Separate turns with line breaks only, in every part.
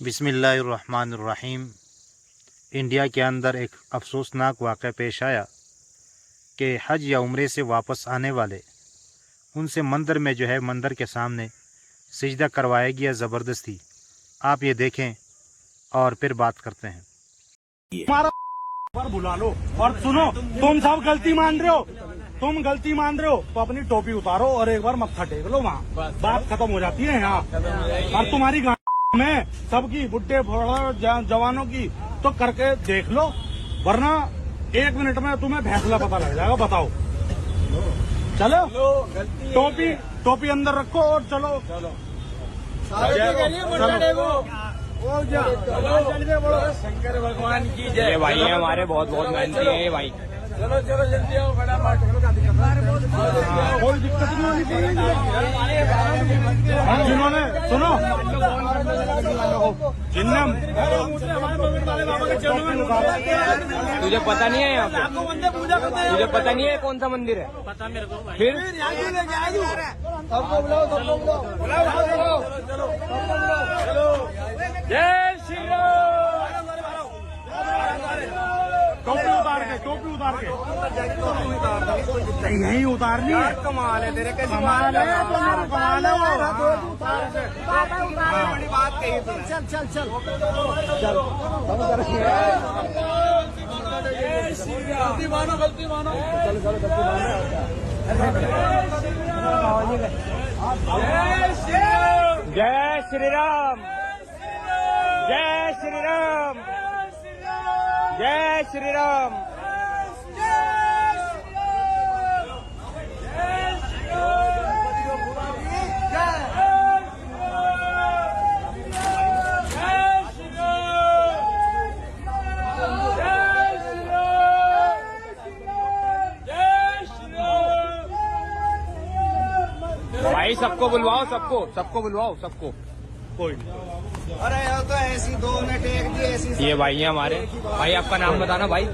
बिस्मिल्लाहिर्रहमानिर्रहीम। इंडिया के अंदर एक अफसोसनाक वाक़या पेश आया कि हज या उम्रे से वापस आने वाले उनसे मंदिर में मंदिर के सामने सिजदा करवाया गया ज़बरदस्ती। आप ये देखें और फिर बात करते हैं।
पर बुला लो और सुनो, तुम सब गलती मान रहे हो, तो अपनी टोपी उतारो और एक बार मत्था टेक लो, वहाँ बात खत्म हो जाती है। यहाँ और तुम्हारी गाँव में सबकी, बुढ़े जवानों की तो करके देख लो, वरना 1 मिनट में तुम्हें फैसला पता लग जाएगा। बताओ, चलो टोपी अंदर रखो और चलो।
शंकर भगवान की जय। भाई है हमारे बहुत मेहनती है भाई। चलो जल्दी आओ,
कोई दिक्कत नहीं होनी चाहिए। जिन्होंने सुनो,
तुझे पता नहीं है यहाँ पे, तुझे पता नहीं है कौन सा मंदिर है? पता मेरे को। फिर जय श्री राम।
टोपी उतार के यही उतारनी है।
कमाल है तेरे,
कमाल है, कमाल है।
बड़ी बात कही तूने।
चल
गलती मानो। जय श्री राम। जय श्री राम। जय श्री राम। भाई सबको बुलवाओ, सबको बुलवाओ, सबको।
कोई
अरे यार, तो ऐसी 2 मिनट एक दी ऐसी।
ये भाई है हमारे। भाई आपका नाम बताना भाई।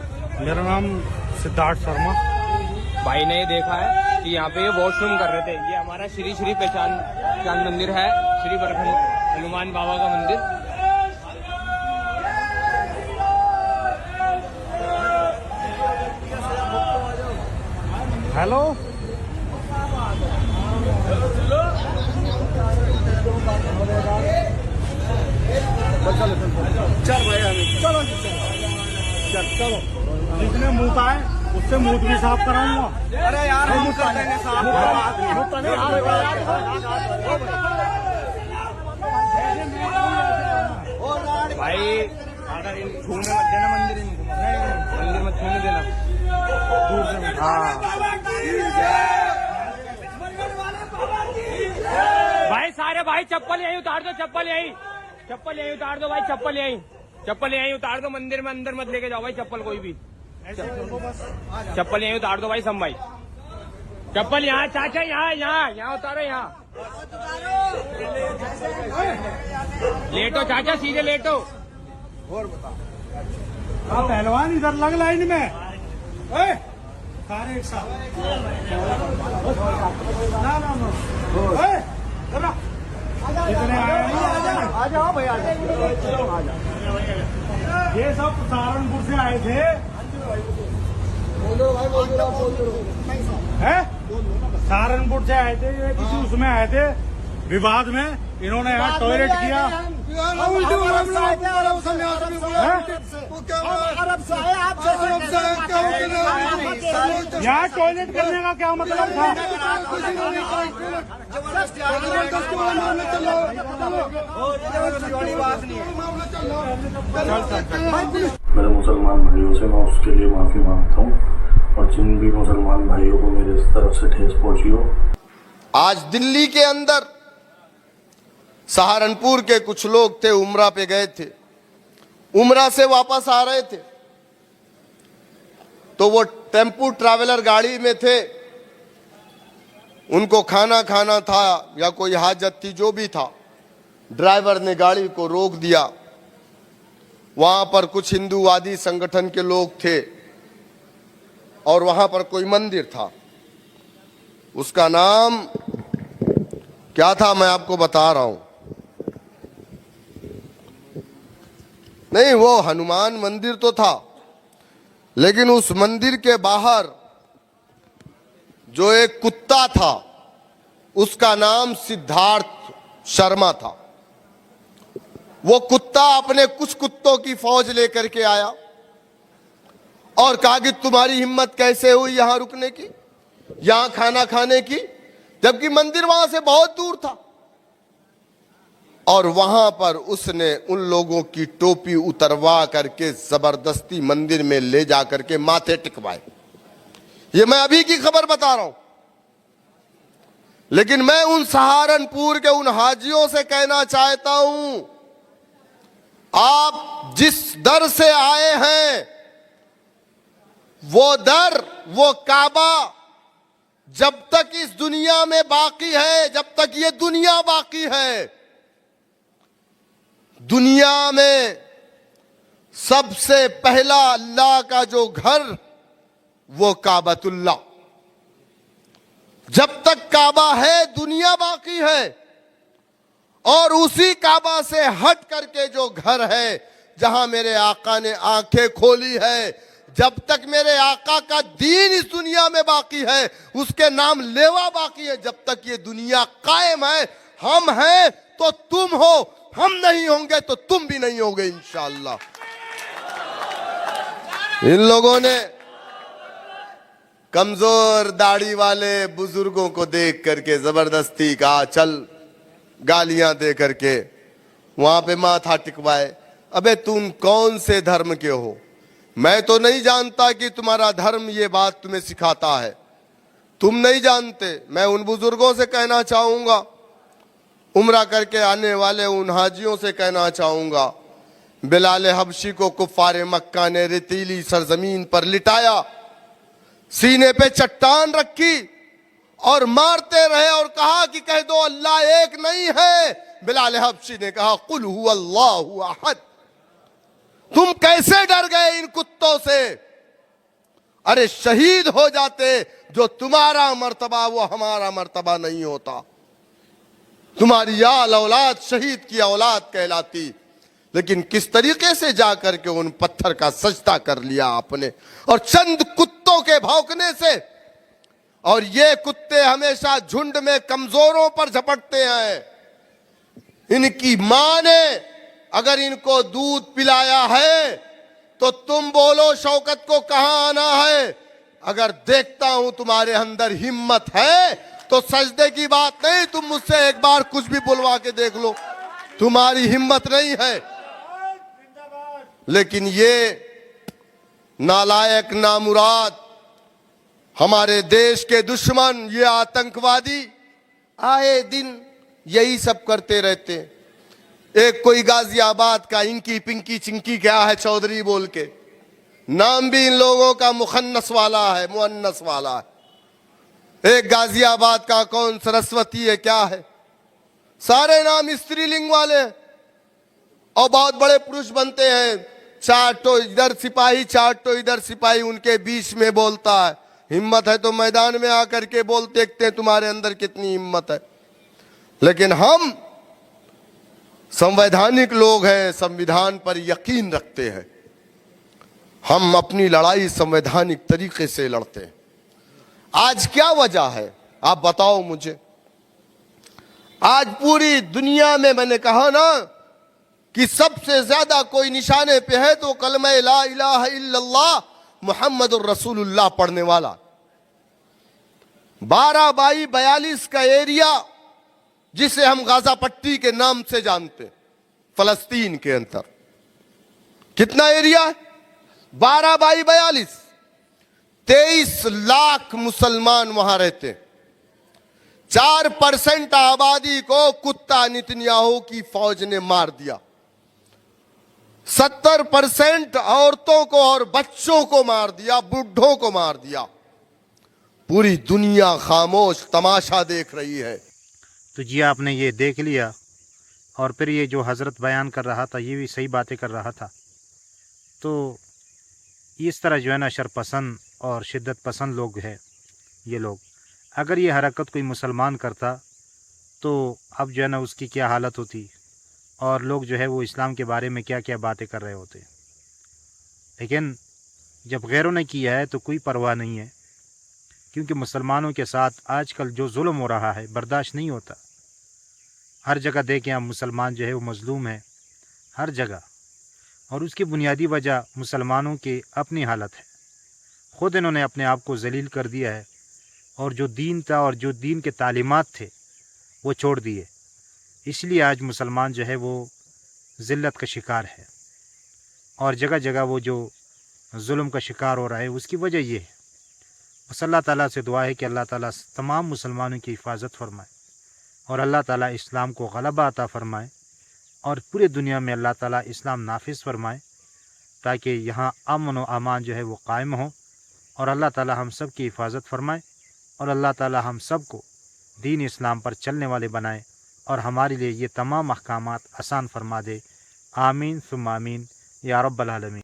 मेरा नाम सिद्धार्थ शर्मा।
भाई ने देखा है कि यहाँ पे ये वॉशरूम कर रहे थे। ये हमारा श्री पहचान मंदिर है, श्री बरखन हनुमान बाबा का मंदिर।
हेलो, चलो जिसने मुँह है उससे मुँह भी साफ कराऊंगा।
अरे यार, हम कर देंगे साहब।
भाई अगर छूने मत देना मंदिर मत छूने देना, दूर से। हाँ भाई, सारे भाई चप्पल यहीं उतार दो, चप्पल यहीं उतार दो भाई, चप्पल यहीं उतार दो। मंदिर में अंदर मत लेके जाओ भाई चप्पल, कोई भी चप्पल यहीं उतार दो भाई। सब भाई चप्पल यहाँ, चाचा यहाँ उतारो, यहाँ लेटो चाचा, सीधे लेटो।
और बता, पहलवान इधर लग लाइन में। सारे एक साथ ना जितने आ जाओ भैया। ये सब सहारनपुर से आए थे। सहारनपुर से आए थे, ये किसी उसमें आए थे विवाद में। इन्होंने यहाँ टॉयलेट किया। यहाँ टॉयलेट करने का क्या मतलब था?
मेरे मुसलमान भाइयों से मैं उसके लिए माफी मांगता हूँ, और जिन भी मुसलमान भाइयों को मेरे तरफ से ठेस पहुंची हो।
आज दिल्ली के अंदर सहारनपुर के कुछ लोग थे, उमरा पे गए थे, उमरा से वापस आ रहे थे, तो वो टेम्पू ट्रैवलर गाड़ी में थे। उनको खाना था या कोई हाजत थी, जो भी था। ड्राइवर ने गाड़ी को रोक दिया। वहां पर कुछ हिंदूवादी संगठन के लोग थे और वहां पर कोई मंदिर था, उसका नाम क्या था मैं आपको बता रहा हूं। नहीं, वो हनुमान मंदिर तो था, लेकिन उस मंदिर के बाहर जो एक कुत्ता था उसका नाम सिद्धार्थ शर्मा था। वो कुत्ता अपने कुछ कुत्तों की फौज लेकर के आया और कहा कि तुम्हारी हिम्मत कैसे हुई यहां रुकने की, यहां खाना खाने की, जबकि मंदिर वहां से बहुत दूर था। और वहां पर उसने उन लोगों की टोपी उतरवा करके जबरदस्ती मंदिर में ले जाकर के माथे टिकवाए। ये मैं अभी की खबर बता रहा हूं। लेकिन मैं उन सहारनपुर के उन हाजियों से कहना चाहता हूं, आप जिस दर से आए हैं वो दर, वो काबा जब तक इस दुनिया में बाकी है, जब तक ये दुनिया बाकी है, दुनिया में सबसे पहला अल्लाह का जो घर वो काबतुल्लाह, जब तक काबा है दुनिया बाकी है। और उसी काबा से हट करके जो घर है जहां मेरे आका ने आंखें खोली है, जब तक मेरे आका का दीन इस दुनिया में बाकी है, उसके नाम लेवा बाकी है, जब तक ये दुनिया कायम है, हम हैं तो तुम हो, हम नहीं होंगे तो तुम भी नहीं होगे इंशाअल्लाह। इन लोगों ने कमजोर दाढ़ी वाले बुजुर्गों को देख करके जबरदस्ती कहा चल, गालियां दे करके वहां पे माथा टिकवाए। अबे तुम कौन से धर्म के हो? मैं तो नहीं जानता कि तुम्हारा धर्म ये बात तुम्हें सिखाता है, तुम नहीं जानते। मैं उन बुजुर्गों से कहना चाहूंगा, उम्रा करके आने वाले उन हाजियों से कहना चाहूंगा, बिलाल हबशी को कुफारे मक्का ने रेतीली सरजमीन पर लिटाया, सीने पे चट्टान रखी और मारते रहे और कहा कि कह दो अल्लाह एक नहीं है। बिलाल हबशी ने कहा कुल हुवल्लाहु अहद। तुम कैसे डर गए इन कुत्तों से? अरे शहीद हो जाते, जो तुम्हारा मर्तबा वो हमारा मर्तबा नहीं होता। तुम्हारी आल औलाद शहीद की औलाद कहलाती, लेकिन किस तरीके से जाकर के उन पत्थर का सजदा कर लिया आपने, और चंद कुत्तों के भौंकने से। और ये कुत्ते हमेशा झुंड में कमजोरों पर झपटते हैं। इनकी मां ने अगर इनको दूध पिलाया है तो तुम बोलो शौकत को कहां आना है। अगर देखता हूं तुम्हारे अंदर हिम्मत है तो सजदे की बात नहीं, तुम मुझसे एक बार कुछ भी बुलवा के देख लो, तुम्हारी हिम्मत नहीं है। लेकिन ये नालायक, नामुराद, हमारे देश के दुश्मन, ये आतंकवादी आए दिन यही सब करते रहते। एक कोई गाजियाबाद का इंकी पिंकी चिंकी क्या है चौधरी बोल के, नाम भी इन लोगों का मुखन्नस वाला है, मुअन्नस वाला है। एक गाजियाबाद का कौन सरस्वती है, क्या है, सारे नाम स्त्रीलिंग वाले हैं। और बहुत बड़े पुरुष बनते हैं, चार तो इधर सिपाही, चार तो इधर सिपाही, उनके बीच में बोलता है। हिम्मत है तो मैदान में आकर के बोल, देखते हैं तुम्हारे अंदर कितनी हिम्मत है। लेकिन हम संवैधानिक लोग हैं, संविधान पर यकीन रखते हैं, हम अपनी लड़ाई संवैधानिक तरीके से लड़ते हैं। आज क्या वजह है आप बताओ मुझे? आज पूरी दुनिया में मैंने कहा ना कि सबसे ज्यादा कोई निशाने पे है तो कलमा ला इलाहा इल्लल्लाह मुहम्मदुर रसूलुल्लाह पढ़ने वाला। 12/42 का एरिया जिसे हम गाजा पट्टी के नाम से जानते, फलस्तीन के अंदर कितना एरिया है? 12/42। 23 लाख मुसलमान वहां रहते। 4% आबादी को कुत्ता नेतन्याहू की फौज ने मार दिया। 70% औरतों को और बच्चों को मार दिया, बुढ़ों को मार दिया। पूरी दुनिया खामोश तमाशा देख रही है।
तो जी आपने ये देख लिया, और फिर ये जो हज़रत बयान कर रहा था ये भी सही बातें कर रहा था। तो इस तरह जो है ना शरपसंद और शिद्दत पसंद लोग हैं ये लोग, अगर ये हरकत कोई मुसलमान करता तो अब जो है ना उसकी क्या हालत होती। और लोग जो है वो इस्लाम के बारे में क्या क्या बातें कर रहे होते। लेकिन जब गैरों ने किया है तो कोई परवाह नहीं है, क्योंकि मुसलमानों के साथ आजकल जो जुल्म हो रहा है बर्दाश्त नहीं होता। हर जगह देखें आप, मुसलमान जो है वो मज़लूम है हर जगह, और उसकी बुनियादी वजह मुसलमानों की अपनी हालत है। ख़ुद इन्होंने अपने आप को जलील कर दिया है और जो दीन था और जो दीन के तालीमात थे वो छोड़ दिए। इसलिए आज मुसलमान जो है वो ज़िल्लत का शिकार है और जगह जगह वो जो जुल्म का शिकार हो रहा है, उसकी वजह ये है। बस अल्लाह ताला से दुआ है कि अल्लाह ताला तमाम मुसलमानों की हिफाजत फरमाए और अल्लाह ताला इस्लाम को गलबा अता फरमाए और पूरी दुनिया में अल्लाह ताला इस्लाम नाफिज फरमाए, ताकि यहाँ अमन व अमान जो है वो कायम हो और अल्लाह ताला हम सब की हिफाजत फरमाए और अल्लाह ताला हम सब को दीन इस्लाम पर चलने वाले बनाए और हमारे लिए ये तमाम अहकामात आसान फरमा दे। आमीन सुम्मा आमीन या रब्बल आलमीन।